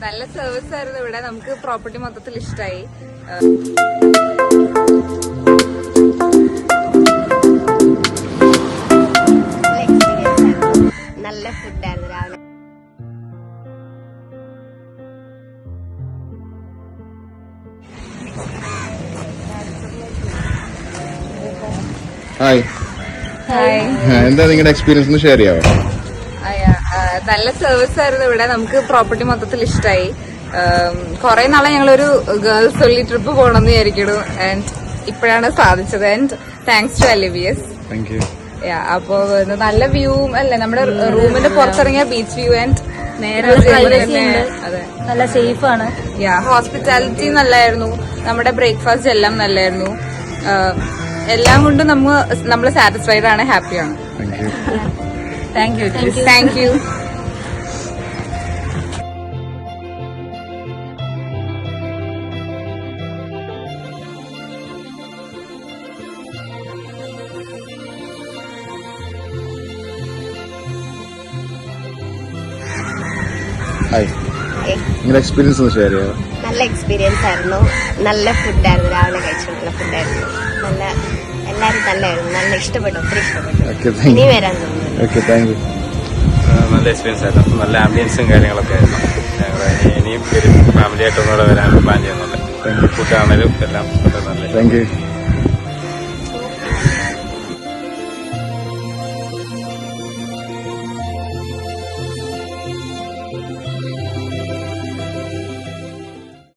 നല്ല സർവീസ് ആയിരുന്നു ഇവിടെ. നമുക്ക് പ്രോപ്പർട്ടി മൊത്തത്തിൽ ഇഷ്ടമായി. നല്ല ഫുഡായിരുന്നു രാവിലെ. ഹായ്, എന്താ നിങ്ങളുടെ എക്സ്പീരിയൻസ് ഒന്ന് ഷെയർ ചെയ്യാമോ? നല്ല സർവീസ് ആയിരുന്നു ഇവിടെ. നമുക്ക് പ്രോപ്പർട്ടി മൊത്തത്തിൽ ഇഷ്ടമായി. കുറെ നാളെ ഞങ്ങളൊരു ഗേൾസ് ഒള്ളി ട്രിപ്പ് പോകണമെന്ന് വിചാരിക്കുന്നു. ആൻഡ് ഇപ്പോഴാണ് സാധിച്ചത്. And thanks to LVS. അപ്പോ നല്ല വ്യൂ അല്ലേ, നമ്മുടെ റൂമിന്റെ പുറത്തിറങ്ങിയ ബീച്ച് വ്യൂ ആൻഡ് നേരെ അതെ, നല്ല സേഫ് ആണ്. ഹോസ്പിറ്റാലിറ്റി നല്ലായിരുന്നു. നമ്മുടെ ബ്രേക്ക്ഫാസ്റ്റ് എല്ലാം നല്ലായിരുന്നു. എല്ലാം കൊണ്ടും നമ്മൾ സാറ്റിസ്ഫൈഡ് ആണ്, ഹാപ്പിയാണ്. Thank you. ഹായ്, നിങ്ങളുടെ എക്സ്പീരിയൻസ് ഒന്ന് ഷെയർ ചെയ്യാമോ? നല്ല എക്സ്പീരിയൻസ് ആയിരുന്നു. നല്ല ഫുഡായിരുന്നു, രാവിലെ കഴിച്ചിട്ടുള്ള ഫുഡായിരുന്നു. എല്ലാരും നല്ലായിരുന്നു, നല്ല ഇഷ്ടപ്പെട്ടു, ഒത്തിരി ഇഷ്ടപ്പെട്ടു. ഇനി വരാൻ തോന്നുന്നു. നല്ല എക്സ്പീരിയൻസ് ആയിരുന്നു. നല്ല ആംബിയൻസും കാര്യങ്ങളൊക്കെ ആയിരുന്നു. ഞങ്ങൾ ഇനിയും ഫാമിലി ആയിട്ട് ഒന്നുകൂടെ വരാൻ പ്ലാൻ ചെയ്യുന്നുണ്ട്. ഫുഡ് ആണെങ്കിലും എല്ലാം നല്ല.